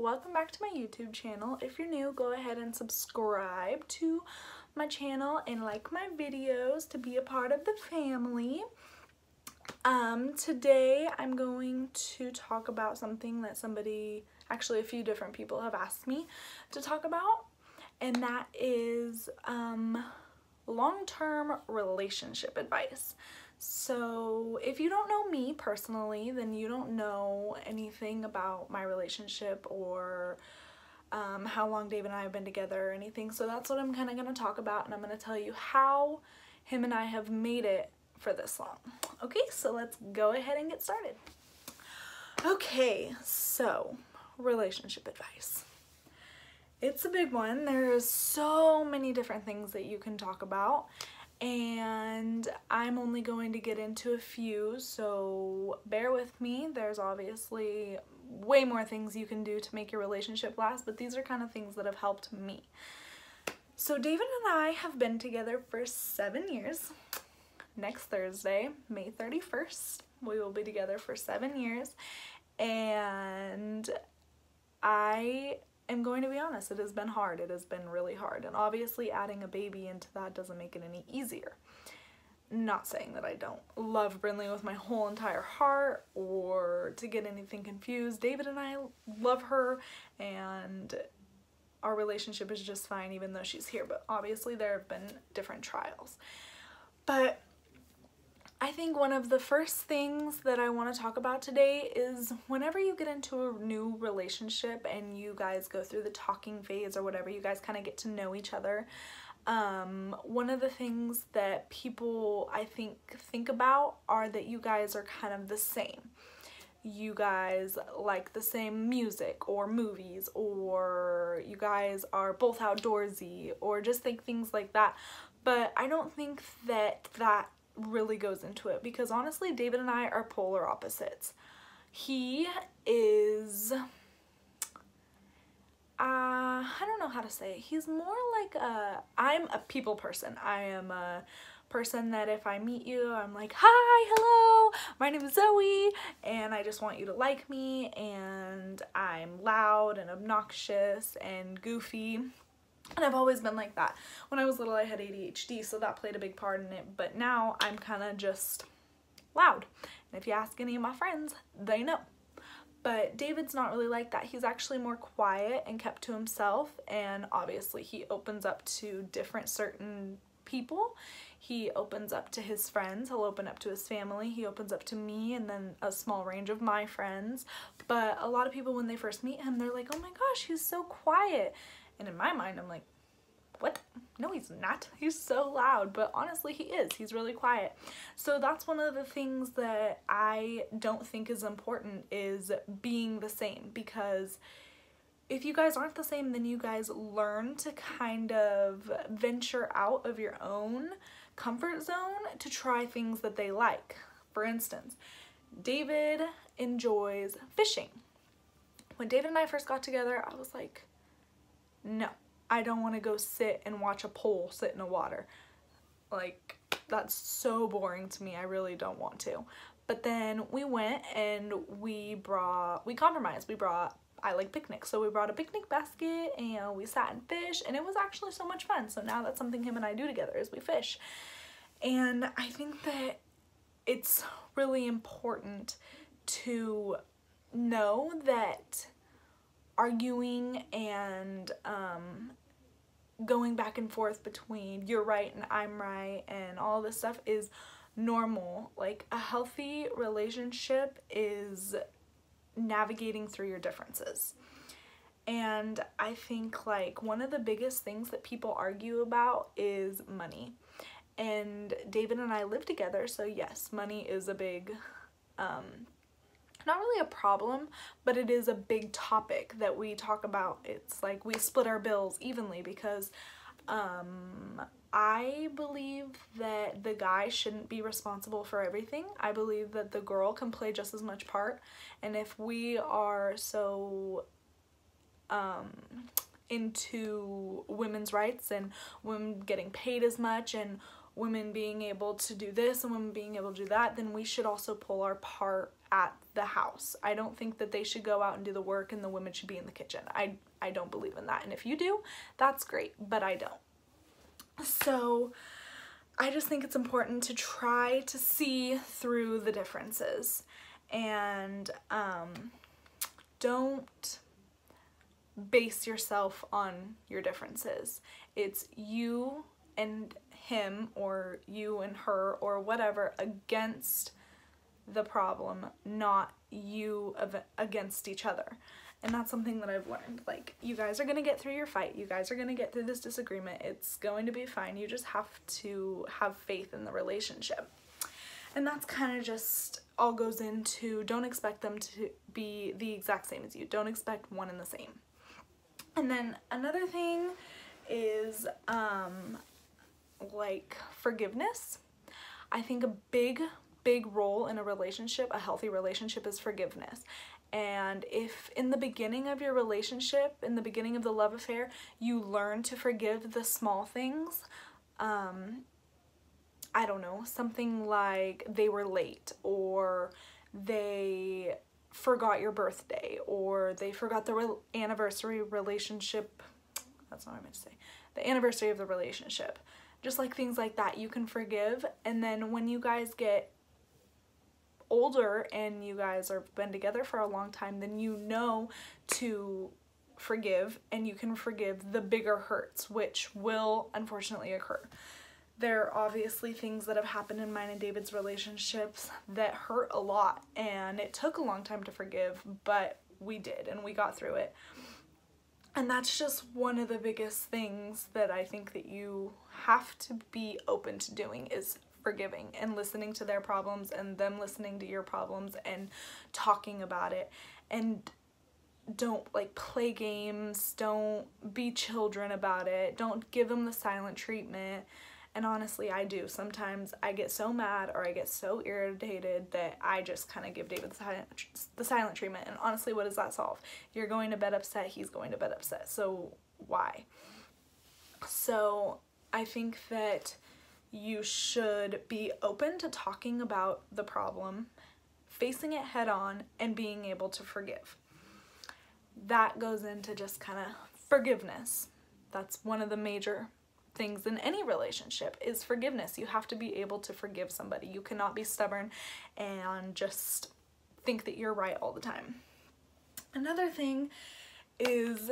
welcome back to my YouTube channel. If you're new, go ahead and subscribe to my channel and like my videos to be a part of the family. Today I'm going to talk about something that actually a few different people have asked me to talk about, and that is long-term relationship advice. So if you don't know me personally, then you don't know anything about my relationship or how long Dave and I have been together or anything. So that's what I'm kind of going to talk about, and I'm going to tell you how him and I have made it for this long. Okay, so let's go ahead and get started. Okay, so relationship advice. It's a big one. There's so many different things that you can talk about, and I'm only going to get into a few, so bear with me. There's obviously way more things you can do to make your relationship last, but these are kind of things that have helped me. So David and I have been together for 7 years. Next Thursday, May 31st, we will be together for 7 years, and I am going to be honest, it has been hard. It has been really hard, and obviously adding a baby into that doesn't make it any easier. Not saying that I don't love Brinley with my whole entire heart or to get anything confused. David and I love her, and our relationship is just fine even though she's here, but obviously there have been different trials. But I think one of the first things that I want to talk about today is whenever you get into a new relationship and you guys go through the talking phase or whatever, you guys kind of get to know each other. One of the things that people I think about are that you guys are kind of the same. You guys like the same music or movies, or you guys are both outdoorsy, or just think things like that. But I don't think that really goes into it, because honestly David and I are polar opposites. He is I don't know how to say it. He's more like I'm a people person. I am a person that if I meet you, I'm like, hi, hello, my name is Zoe, and I just want you to like me, and I'm loud and obnoxious and goofy. And I've always been like that. When I was little, I had ADHD, so that played a big part in it. But now I'm kind of just loud. And if you ask any of my friends, they know. But David's not really like that. He's actually more quiet and kept to himself. And obviously he opens up to certain people. He opens up to his friends. He'll open up to his family. He opens up to me, and then a small range of my friends. But a lot of people, when they first meet him, they're like, oh my gosh, he's so quiet. And in my mind, I'm like, what? No, he's not. He's so loud. But honestly, he is. He's really quiet. So that's one of the things that I don't think is important, is being the same. Because if you guys aren't the same, then you guys learn to kind of venture out of your own comfort zone to try things that they like. For instance, David enjoys fishing. When David and I first got together, I was like, no, I don't want to go sit and watch a pole sit in the water. Like, that's so boring to me. I really don't want to. But then we went and we compromised. I like picnics, so we brought a picnic basket and we sat and fished, and it was actually so much fun. So now that's something him and I do together, is we fish. And I think that it's really important to know that arguing and going back and forth between you're right and I'm right and all this stuff is normal. Like, a healthy relationship is navigating through your differences. And I think, like, one of the biggest things that people argue about is money. And David and I live together, so yes, money is a big not really a problem, but it is a big topic that we talk about. It's like we split our bills evenly, because I believe that the guy shouldn't be responsible for everything. I believe that the girl can play just as much part, and if we are so into women's rights and women getting paid as much and women being able to do this and women being able to do that, then we should also pull our part at the house. I don't think that they should go out and do the work and the women should be in the kitchen. I don't believe in that. And if you do, that's great, but I don't. So I just think it's important to try to see through the differences, and don't base yourself on your differences. It's you and him, or you and her, or whatever, against the problem, not you against each other. And that's something that I've learned. Like, you guys are gonna get through your fight. You guys are gonna get through this disagreement. It's going to be fine. You just have to have faith in the relationship. And that's kind of just all goes into, don't expect them to be the exact same as you. Don't expect one and the same. And then another thing is like forgiveness. I think a big role in a relationship, a healthy relationship, is forgiveness. And if in the beginning of your relationship, in the beginning of the love affair, you learn to forgive the small things, I don't know, something like they were late, or they forgot your birthday, or they forgot the anniversary relationship, that's not what I meant to say, the anniversary of the relationship. Just like things like that, you can forgive. And then when you guys get older and you guys have been together for a long time, then you know to forgive, and you can forgive the bigger hurts, which will unfortunately occur. There are obviously things that have happened in mine and David's relationships that hurt a lot, and it took a long time to forgive, but we did, and we got through it. And that's just one of the biggest things that I think that you have to be open to doing, is forgiving and listening to their problems and them listening to your problems and talking about it. And don't like play games, don't be children about it, don't give them the silent treatment. And honestly, I do. Sometimes I get so mad or I get so irritated that I just kind of give David the silent treatment. And honestly, what does that solve? You're going to bed upset, he's going to bed upset. So why? So I think that you should be open to talking about the problem, facing it head on, and being able to forgive. That goes into just kind of forgiveness. That's one of the major things in any relationship, is forgiveness. You have to be able to forgive somebody. You cannot be stubborn and just think that you're right all the time. Another thing is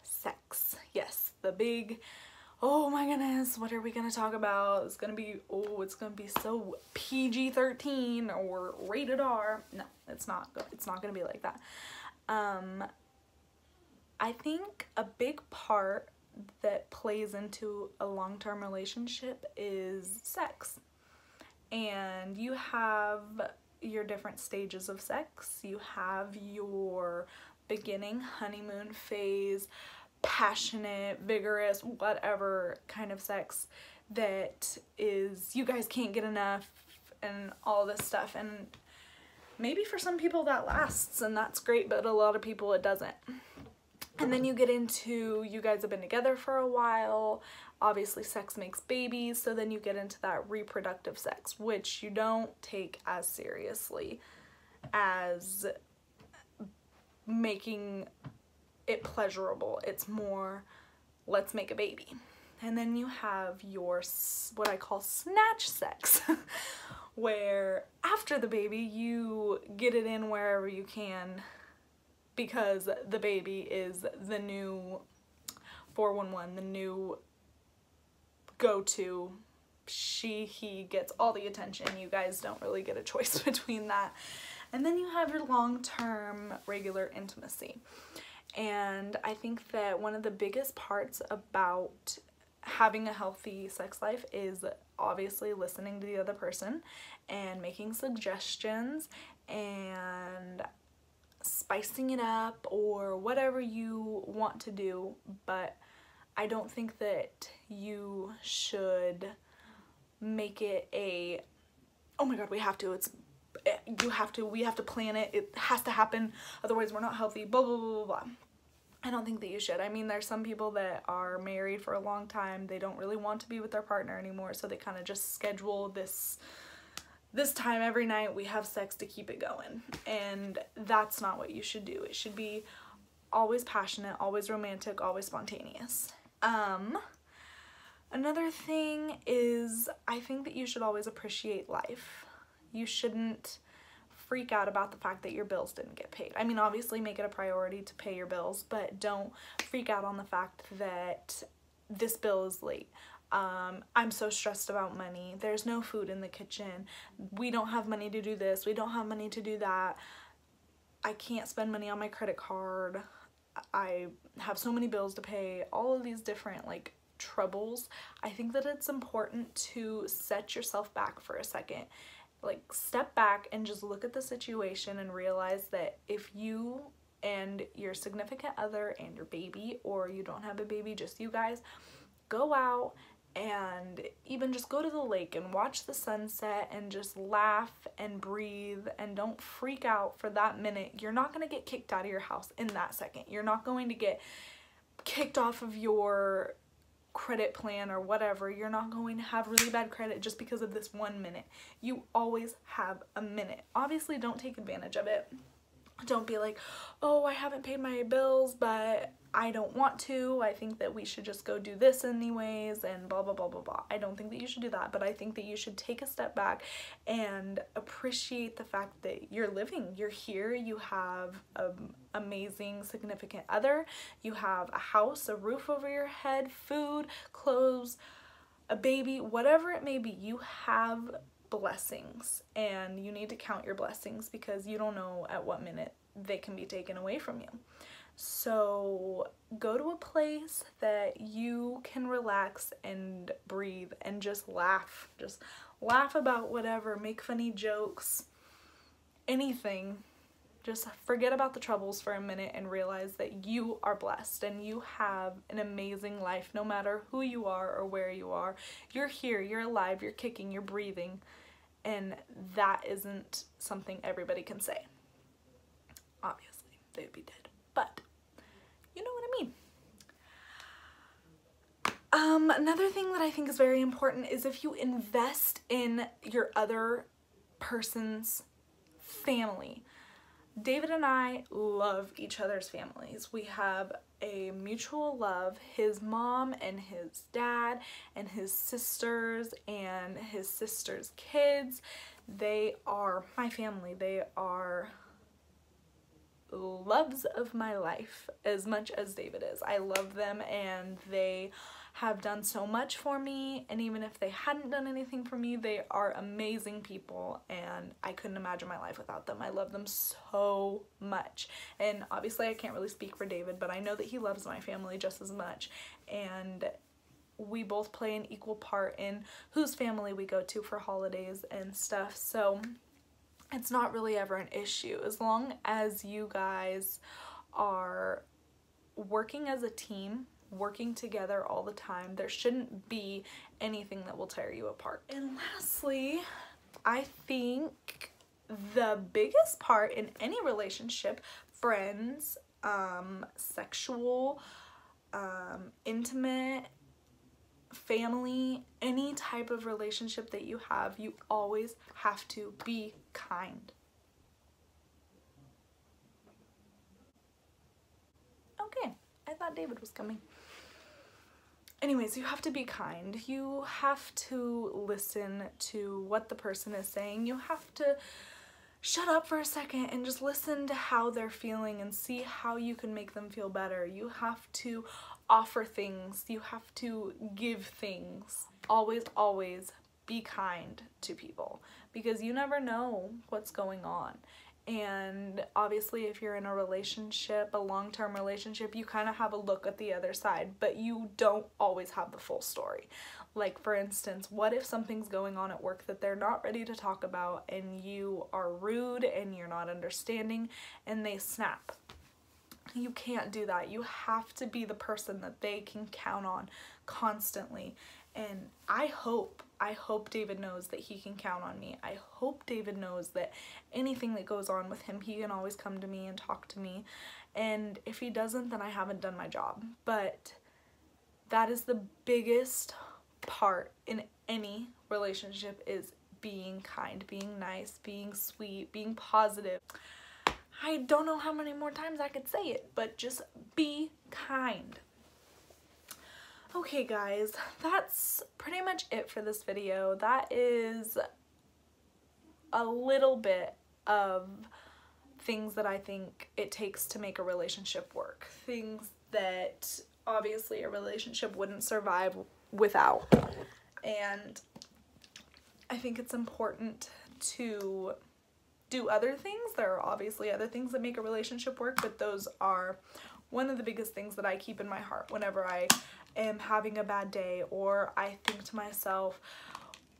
sex. Yes, the big, oh my goodness, what are we gonna talk about? It's gonna be, oh, it's gonna be so PG-13 or rated R. No, it's not gonna be like that. I think a big part that plays into a long-term relationship is sex. And you have your different stages of sex. You have your beginning honeymoon phase, passionate, vigorous, whatever kind of sex that is, you guys can't get enough and all this stuff. And maybe for some people that lasts, and that's great, but a lot of people it doesn't. And then you get into, you guys have been together for a while, obviously sex makes babies, so then you get into that reproductive sex, which you don't take as seriously as making it pleasurable. It's more, let's make a baby. And then you have your, what I call snatch sex, where after the baby you get it in wherever you can, because the baby is the new 411, the new go-to. He gets all the attention. You guys don't really get a choice between that. And then you have your long-term regular intimacy. And I think that one of the biggest parts about having a healthy sex life is obviously listening to the other person and making suggestions and spicing it up or whatever you want to do. But I don't think that you should make it a, oh my god, we have to, we have to plan it, it has to happen, otherwise we're not healthy, blah blah blah blah. I don't think that you should. I mean, there's some people that are married for a long time, they don't really want to be with their partner anymore, so they kind of just schedule this this time every night we have sex to keep it going. And that's not what you should do. It should be always passionate, always romantic, always spontaneous. Another thing is, I think that you should always appreciate life. You shouldn't freak out about the fact that your bills didn't get paid. I mean, obviously make it a priority to pay your bills, but don't freak out on the fact that this bill is late. I'm so stressed about money. There's no food in the kitchen. We don't have money to do this. We don't have money to do that. I can't spend money on my credit card. I have so many bills to pay. All of these different like troubles. I think that it's important to set yourself back for a second. Like step back and just look at the situation and realize that if you and your significant other and your baby, or you don't have a baby, just you guys, go out and even just go to the lake and watch the sunset and just laugh and breathe and don't freak out for that minute. You're not going to get kicked out of your house in that second. You're not going to get kicked off of your credit plan or whatever. You're not going to have really bad credit just because of this 1 minute. You always have a minute. Obviously, don't take advantage of it. Don't be like, oh, I haven't paid my bills, but I don't want to. I think that we should just go do this anyways and blah, blah, blah, blah, blah. I don't think that you should do that, but I think that you should take a step back and appreciate the fact that you're living. You're here. You have an amazing significant other. You have a house, a roof over your head, food, clothes, a baby, whatever it may be. You have blessings, and you need to count your blessings because you don't know at what minute they can be taken away from you. So go to a place that you can relax and breathe and just laugh. Just laugh about whatever, make funny jokes, anything. Just forget about the troubles for a minute and realize that you are blessed and you have an amazing life no matter who you are or where you are. You're here, you're alive, you're kicking, you're breathing. And that isn't something everybody can say. Obviously, they'd be dead. But you know what I mean. Another thing that I think is very important is if you invest in your other person's family. David and I love each other's families. We have a mutual love. His mom and his dad and his sisters and his sister's kids, they are my family. They are loves of my life as much as David is. I love them and they have done so much for me, and even if they hadn't done anything for me, they are amazing people and I couldn't imagine my life without them. I love them so much, and obviously I can't really speak for David, but I know that he loves my family just as much, and we both play an equal part in whose family we go to for holidays and stuff. So it's not really ever an issue as long as you guys are working as a team, working together all the time. There shouldn't be anything that will tear you apart. And lastly, I think the biggest part in any relationship, friends, sexual, intimate, family, any type of relationship that you have, you always have to be kind. Okay, I thought David was coming. Anyways, you have to be kind. You have to listen to what the person is saying. You have to shut up for a second and just listen to how they're feeling and see how you can make them feel better. You have to offer things. You have to give things. Always, always be kind to people because you never know what's going on. And obviously if you're in a relationship, a long-term relationship, you kind of have a look at the other side, but you don't always have the full story. Like for instance, what if something's going on at work that they're not ready to talk about and you are rude and you're not understanding and they snap? You can't do that. You have to be the person that they can count on constantly. And I hope David knows that he can count on me. I hope David knows that anything that goes on with him, he can always come to me and talk to me. And if he doesn't, then I haven't done my job. But that is the biggest part in any relationship, is being kind, being nice, being sweet, being positive. I don't know how many more times I could say it, but just be kind. Okay guys, that's pretty much it for this video. That is a little bit of things that I think it takes to make a relationship work. Things that obviously a relationship wouldn't survive without. And I think it's important to do other things. There are obviously other things that make a relationship work, but those are one of the biggest things that I keep in my heart whenever I am having a bad day, or I think to myself,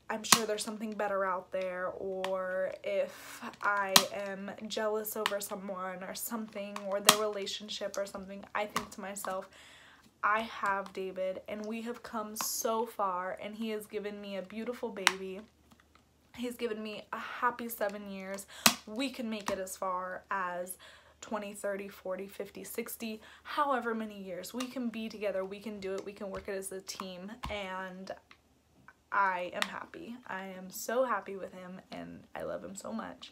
I'm sure there's something better out there, or if I am jealous over someone or something, or their relationship or something, I think to myself, I have David and we have come so far, and he has given me a beautiful baby. He's given me a happy 7 years. We can make it as far as 20, 30, 40, 50, 60, however many years. We can be together, we can do it, we can work it as a team, and I am happy. I am so happy with him, and I love him so much.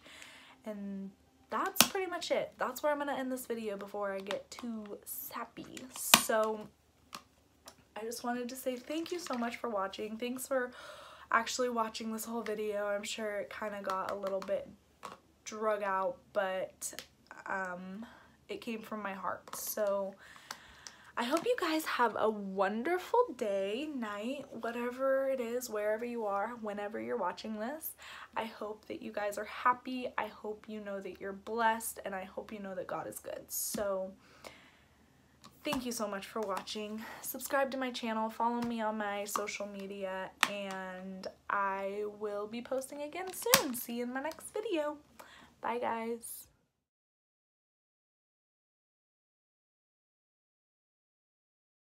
And that's pretty much it. That's where I'm gonna end this video before I get too sappy. So I just wanted to say thank you so much for watching. Thanks for actually watching this whole video. I'm sure it kind of got a little bit drug out, but it came from my heart. So I hope you guys have a wonderful day, night, whatever it is, wherever you are, whenever you're watching this. I hope that you guys are happy. I hope you know that you're blessed, and I hope you know that God is good. So thank you so much for watching. Subscribe to my channel, follow me on my social media, and I will be posting again soon. See you in my next video. Bye guys.